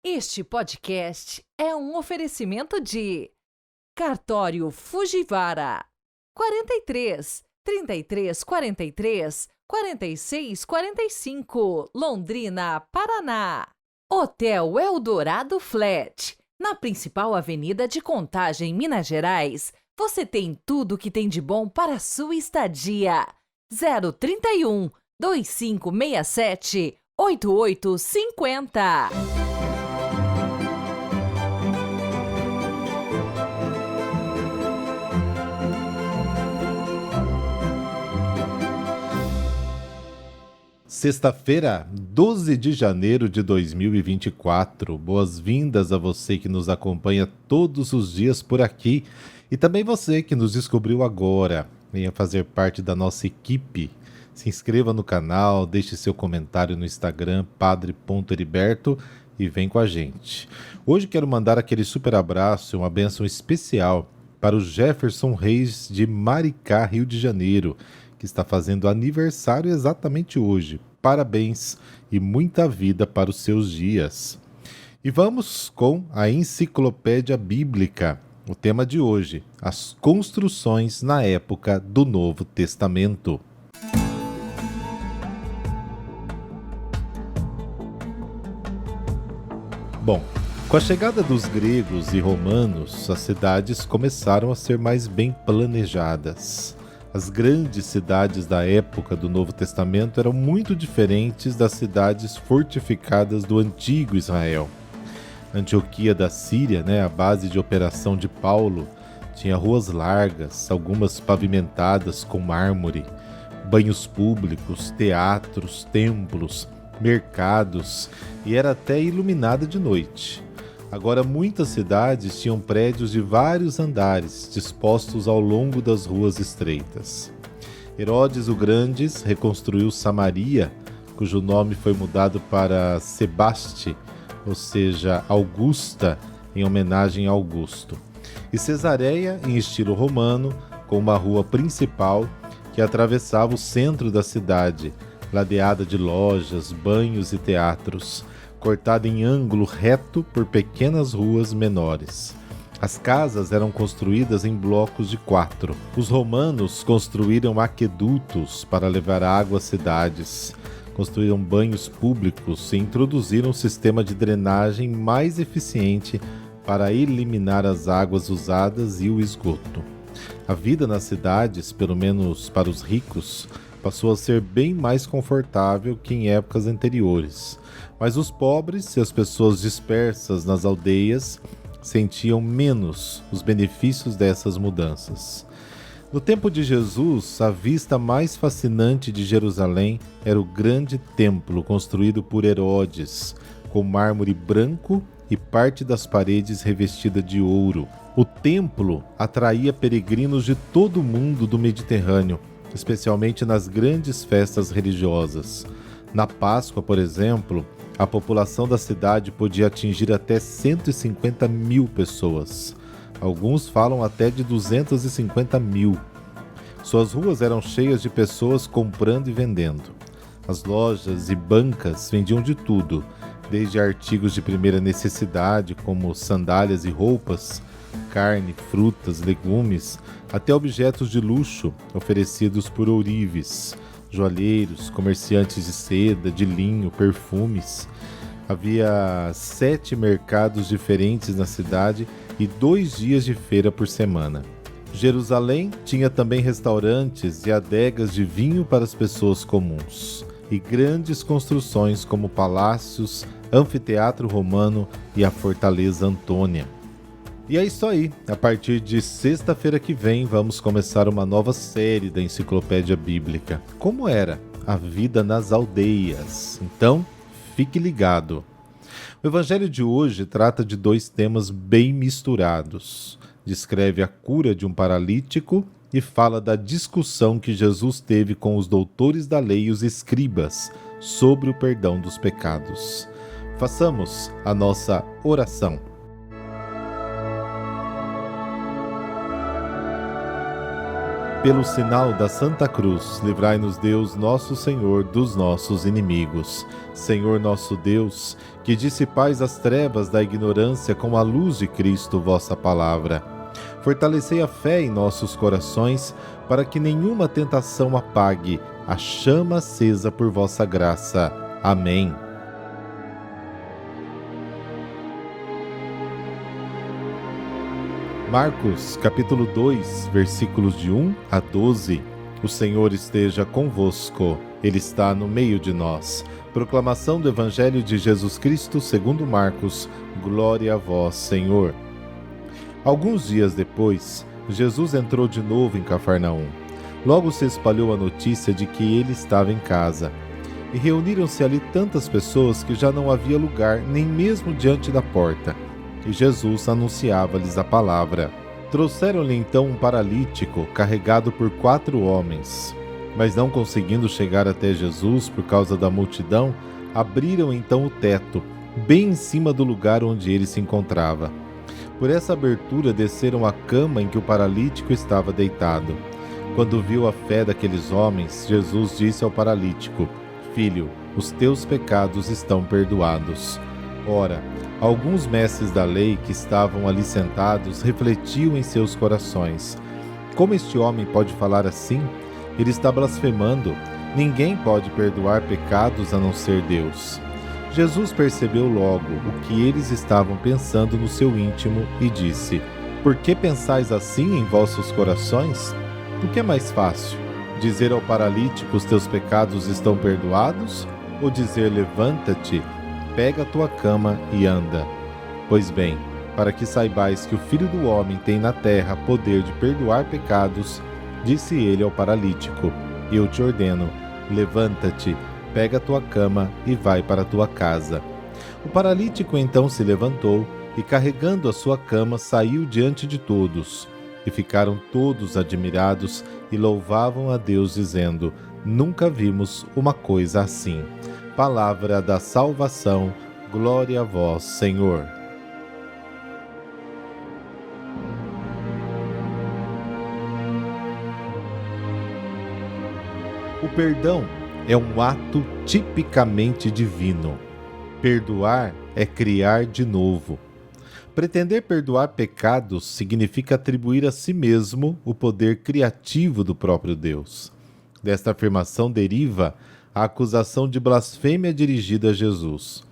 Este podcast é um oferecimento de Cartório Fujiwara 43 33 43 46 45, Londrina, Paraná. Hotel Eldorado Flat, na principal avenida de Contagem, Minas Gerais. Você tem tudo o que tem de bom para a sua estadia. 031 2567 8850. Sexta-feira, 12 de janeiro de 2024. Boas-vindas a você que nos acompanha todos os dias por aqui e também você que nos descobriu agora. Venha fazer parte da nossa equipe. Se inscreva no canal, deixe seu comentário no Instagram, padre.heriberto, e vem com a gente. Hoje quero mandar aquele super abraço e uma bênção especial para o Jefferson Reis de Maricá, Rio de Janeiro, que está fazendo aniversário exatamente hoje. Parabéns e muita vida para os seus dias. E vamos com a Enciclopédia Bíblica. O tema de hoje, as construções na época do Novo Testamento. Bom, com a chegada dos gregos e romanos, as cidades começaram a ser mais bem planejadas. As grandes cidades da época do Novo Testamento eram muito diferentes das cidades fortificadas do antigo Israel. Antioquia da Síria, a base de operação de Paulo, tinha ruas largas, algumas pavimentadas com mármore, banhos públicos, teatros, templos, mercados, e era até iluminada de noite. Agora, muitas cidades tinham prédios de vários andares, dispostos ao longo das ruas estreitas. Herodes o Grande reconstruiu Samaria, cujo nome foi mudado para Sebaste, ou seja, Augusta, em homenagem a Augusto. E Cesareia, em estilo romano, com uma rua principal que atravessava o centro da cidade, ladeada de lojas, banhos e teatros, cortada em ângulo reto por pequenas ruas menores. As casas eram construídas em blocos de 4. Os romanos construíram aquedutos para levar água às cidades, construíram banhos públicos e introduziram um sistema de drenagem mais eficiente para eliminar as águas usadas e o esgoto. A vida nas cidades, pelo menos para os ricos, passou a ser bem mais confortável que em épocas anteriores. Mas os pobres e as pessoas dispersas nas aldeias sentiam menos os benefícios dessas mudanças. No tempo de Jesus, a vista mais fascinante de Jerusalém era o grande templo construído por Herodes, com mármore branco e parte das paredes revestida de ouro. O templo atraía peregrinos de todo o mundo do Mediterrâneo, especialmente nas grandes festas religiosas. Na Páscoa, por exemplo, a população da cidade podia atingir até 150 mil pessoas. Alguns falam até de 250 mil. Suas ruas eram cheias de pessoas comprando e vendendo. As lojas e bancas vendiam de tudo, desde artigos de primeira necessidade, como sandálias e roupas, carne, frutas, legumes, até objetos de luxo oferecidos por ourives, joalheiros, comerciantes de seda, de linho, perfumes. Havia 7 mercados diferentes na cidade e 2 dias de feira por semana. Jerusalém tinha também restaurantes e adegas de vinho para as pessoas comuns, e grandes construções como palácios, anfiteatro romano e a fortaleza Antônia. E é isso aí, a partir de sexta-feira que vem vamos começar uma nova série da Enciclopédia Bíblica. Como era a vida nas aldeias? Então, fique ligado. O Evangelho de hoje trata de 2 temas bem misturados. Descreve a cura de um paralítico e fala da discussão que Jesus teve com os doutores da lei e os escribas sobre o perdão dos pecados. Façamos a nossa oração. pelo sinal da Santa Cruz, livrai-nos Deus, nosso Senhor, dos nossos inimigos. Senhor nosso Deus, que dissipais as trevas da ignorância com a luz de Cristo, vossa palavra. Fortalecei a fé em nossos corações, para que nenhuma tentação apague a chama acesa por vossa graça. Amém. Marcos, capítulo 2, versículos de 1 a 12. O Senhor esteja convosco, Ele está no meio de nós. Proclamação do Evangelho de Jesus Cristo segundo Marcos. Glória a vós, Senhor. Alguns dias depois, Jesus entrou de novo em Cafarnaum. Logo se espalhou a notícia de que ele estava em casa. E reuniram-se ali tantas pessoas que já não havia lugar, nem mesmo diante da porta. E Jesus anunciava-lhes a palavra. Trouxeram-lhe então um paralítico, carregado por 4 homens. Mas não conseguindo chegar até Jesus por causa da multidão, abriram então o teto, bem em cima do lugar onde ele se encontrava. Por essa abertura desceram a cama em que o paralítico estava deitado. Quando viu a fé daqueles homens, Jesus disse ao paralítico: Filho, os teus pecados estão perdoados. Ora, alguns mestres da lei que estavam ali sentados refletiam em seus corações: como este homem pode falar assim? Ele está blasfemando. Ninguém pode perdoar pecados a não ser Deus. Jesus percebeu logo o que eles estavam pensando no seu íntimo e disse: Por que pensais assim em vossos corações? O que é mais fácil? Dizer ao paralítico: os teus pecados estão perdoados? Ou dizer: levanta-te, pega a tua cama e anda? Pois bem, para que saibais que o Filho do Homem tem na terra poder de perdoar pecados, disse ele ao paralítico: Eu te ordeno, levanta-te, pega a tua cama e vai para a tua casa. O paralítico então se levantou e, carregando a sua cama, saiu diante de todos. E ficaram todos admirados e louvavam a Deus, dizendo: Nunca vimos uma coisa assim. Palavra da salvação, glória a vós, Senhor. O perdão é um ato tipicamente divino. Perdoar é criar de novo. Pretender perdoar pecados significa atribuir a si mesmo o poder criativo do próprio Deus. Desta afirmação deriva a acusação de blasfêmia dirigida a Jesus.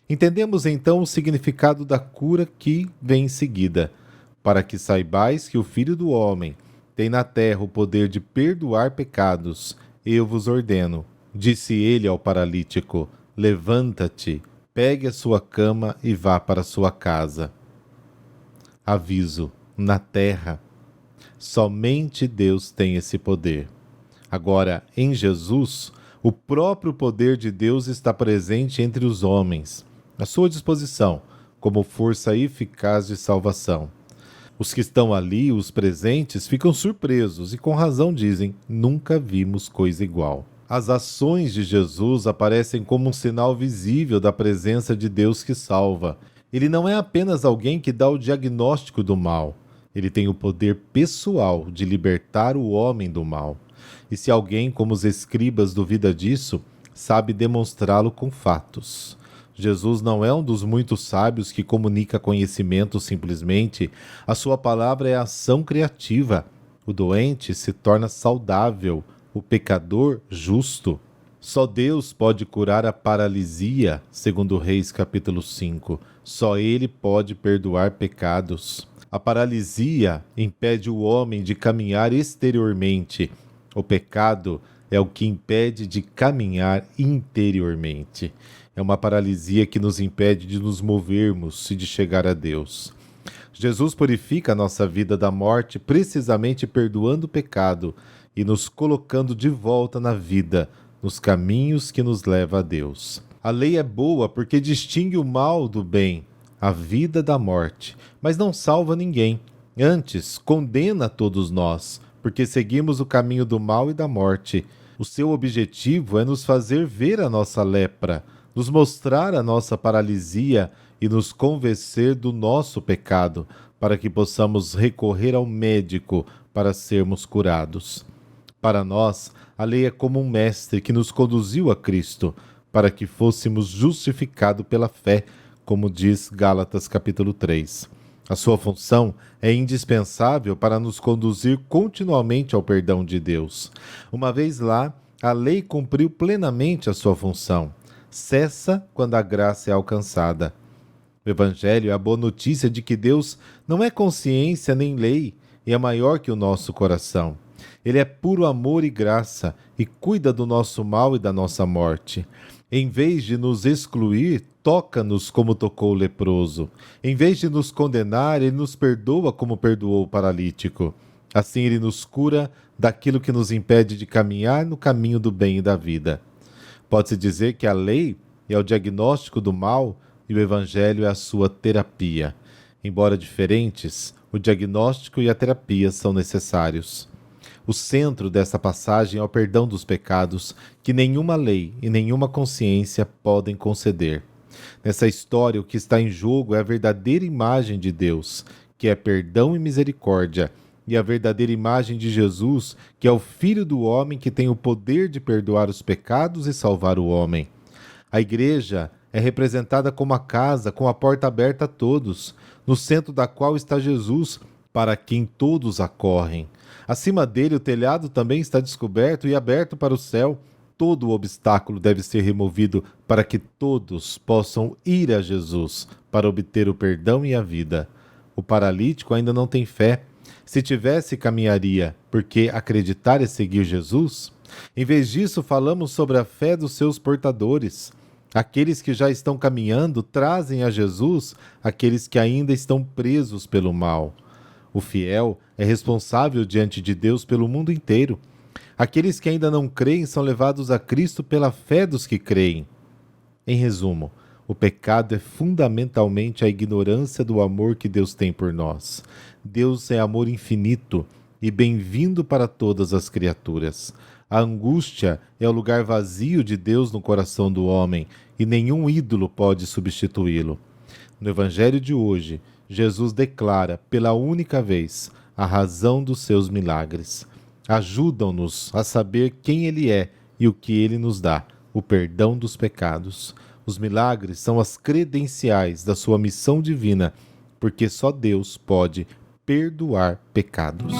Entendemos então o significado da cura que vem em seguida: para que saibais que o Filho do Homem tem na terra o poder de perdoar pecados, eu vos ordeno, disse ele ao paralítico: levanta-te, pegue a sua cama e vá para sua casa. Aviso: na terra, somente Deus tem esse poder. Agora, em Jesus, o próprio poder de Deus está presente entre os homens, à sua disposição, como força eficaz de salvação. Os que estão ali, os presentes, ficam surpresos e com razão dizem: nunca vimos coisa igual. As ações de Jesus aparecem como um sinal visível da presença de Deus que salva. Ele não é apenas alguém que dá o diagnóstico do mal. Ele tem o poder pessoal de libertar o homem do mal. E se alguém, como os escribas, duvida disso, sabe demonstrá-lo com fatos. Jesus não é um dos muitos sábios que comunica conhecimento simplesmente. A sua palavra é ação criativa. O doente se torna saudável, o pecador justo. Só Deus pode curar a paralisia, segundo Reis capítulo 5. Só Ele pode perdoar pecados. A paralisia impede o homem de caminhar exteriormente. O pecado é o que impede de caminhar interiormente. É uma paralisia que nos impede de nos movermos e de chegar a Deus. Jesus purifica a nossa vida da morte precisamente perdoando o pecado e nos colocando de volta na vida, nos caminhos que nos levam a Deus. A lei é boa porque distingue o mal do bem, a vida da morte, mas não salva ninguém. Antes, condena todos nós, porque seguimos o caminho do mal e da morte. O seu objetivo é nos fazer ver a nossa lepra, nos mostrar a nossa paralisia e nos convencer do nosso pecado, para que possamos recorrer ao médico para sermos curados. Para nós, a lei é como um mestre que nos conduziu a Cristo, para que fôssemos justificados pela fé, como diz Gálatas capítulo 3. A sua função é indispensável para nos conduzir continuamente ao perdão de Deus. Uma vez lá, a lei cumpriu plenamente a sua função. Cessa quando a graça é alcançada. O Evangelho é a boa notícia de que Deus não é consciência nem lei e é maior que o nosso coração. Ele é puro amor e graça e cuida do nosso mal e da nossa morte. Em vez de nos excluir, toca-nos como tocou o leproso. Em vez de nos condenar, ele nos perdoa como perdoou o paralítico. Assim ele nos cura daquilo que nos impede de caminhar no caminho do bem e da vida. Pode-se dizer que a lei é o diagnóstico do mal e o Evangelho é a sua terapia. Embora diferentes, o diagnóstico e a terapia são necessários. O centro dessa passagem é o perdão dos pecados que nenhuma lei e nenhuma consciência podem conceder. Nessa história, o que está em jogo é a verdadeira imagem de Deus, que é perdão e misericórdia, e a verdadeira imagem de Jesus, que é o Filho do homem que tem o poder de perdoar os pecados e salvar o homem. A igreja é representada como a casa com a porta aberta a todos, no centro da qual está Jesus, para quem todos acorrem. Acima dele, o telhado também está descoberto e aberto para o céu. Todo o obstáculo deve ser removido para que todos possam ir a Jesus para obter o perdão e a vida. O paralítico ainda não tem fé. Se tivesse, caminharia, porque acreditar é seguir Jesus. Em vez disso, falamos sobre a fé dos seus portadores. Aqueles que já estão caminhando trazem a Jesus aqueles que ainda estão presos pelo mal. O fiel é responsável diante de Deus pelo mundo inteiro. Aqueles que ainda não creem são levados a Cristo pela fé dos que creem. Em resumo, o pecado é fundamentalmente a ignorância do amor que Deus tem por nós. Deus é amor infinito e bem-vindo para todas as criaturas. A angústia é o lugar vazio de Deus no coração do homem e nenhum ídolo pode substituí-lo. No Evangelho de hoje, Jesus declara, pela única vez, a razão dos seus milagres. Ajudam-nos a saber quem Ele é e o que Ele nos dá, o perdão dos pecados. Os milagres são as credenciais da sua missão divina, porque só Deus pode perdoar pecados.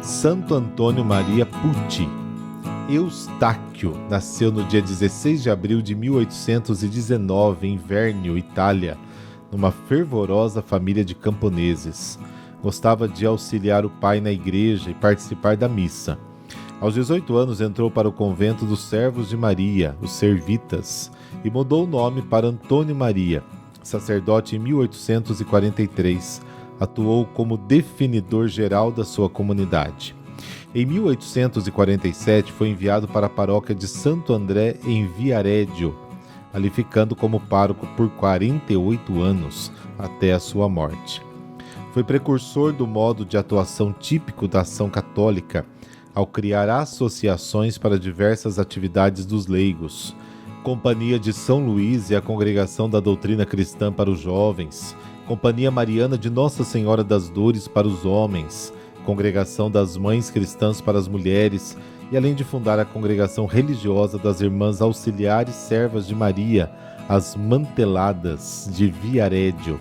Santo Antônio Maria Pucci. Eustáquio nasceu no dia 16 de abril de 1819 em Vernio, Itália, numa fervorosa família de camponeses. Gostava de auxiliar o pai na igreja e participar da missa. Aos 18 anos entrou para o convento dos Servos de Maria, os Servitas, e mudou o nome para Antônio Maria. Sacerdote em 1843, atuou como definidor geral da sua comunidade. Em 1847 foi enviado para a paróquia de Santo André em Viareggio, ali ficando como pároco por 48 anos, até a sua morte. Foi precursor do modo de atuação típico da ação católica, ao criar associações para diversas atividades dos leigos, Companhia de São Luís e a Congregação da Doutrina Cristã para os jovens, Companhia Mariana de Nossa Senhora das Dores para os homens, Congregação das Mães Cristãs para as mulheres, e além de fundar a Congregação Religiosa das Irmãs Auxiliares Servas de Maria, as Manteladas de Viareggio,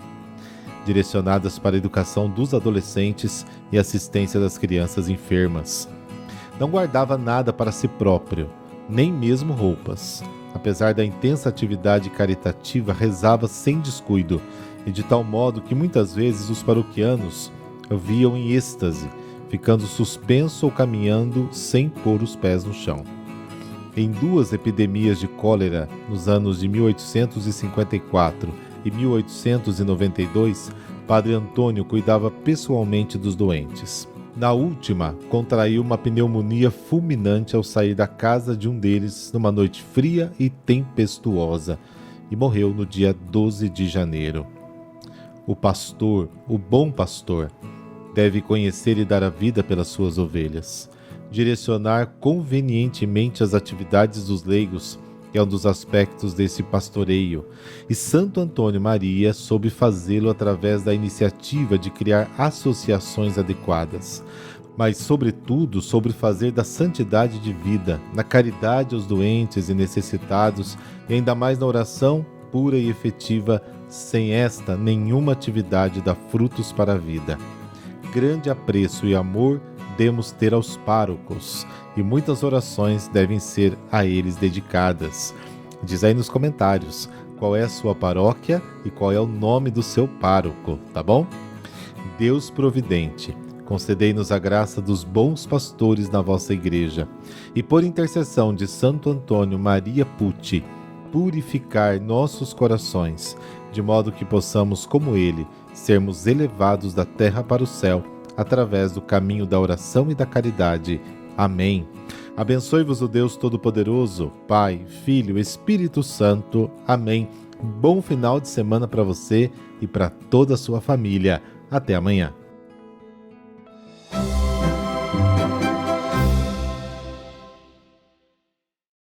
direcionadas para a educação dos adolescentes e assistência das crianças enfermas. Não guardava nada para si próprio, nem mesmo roupas. Apesar da intensa atividade caritativa, rezava sem descuido, e de tal modo que muitas vezes os paroquianos o viam em êxtase, ficando suspenso ou caminhando sem pôr os pés no chão. Em 2 epidemias de cólera, nos anos de 1854 e 1892, Padre Antônio cuidava pessoalmente dos doentes. Na última, contraiu uma pneumonia fulminante ao sair da casa de um deles numa noite fria e tempestuosa, e morreu no dia 12 de janeiro. O pastor, o bom pastor, deve conhecer e dar a vida pelas suas ovelhas. direcionar convenientemente as atividades dos leigos, que é um dos aspectos desse pastoreio, e Santo Antônio Maria soube fazê-lo através da iniciativa de criar associações adequadas, mas, sobretudo, sobre fazer da santidade de vida, na caridade aos doentes e necessitados, e ainda mais na oração pura e efetiva. Sem esta, nenhuma atividade dá frutos para a vida. Grande apreço e amor demos ter aos párocos, e muitas orações devem ser a eles dedicadas. Diz aí nos comentários qual é a sua paróquia e qual é o nome do seu pároco, tá bom? Deus providente, concedei-nos a graça dos bons pastores na vossa igreja, e por intercessão de Santo Antônio Maria Pucci, purificar nossos corações, de modo que possamos, como ele, sermos elevados da terra para o céu, através do caminho da oração e da caridade. Amém. Abençoe-vos o Deus Todo-Poderoso, Pai, Filho, Espírito Santo. Amém. Bom final de semana para você e para toda a sua família. Até amanhã.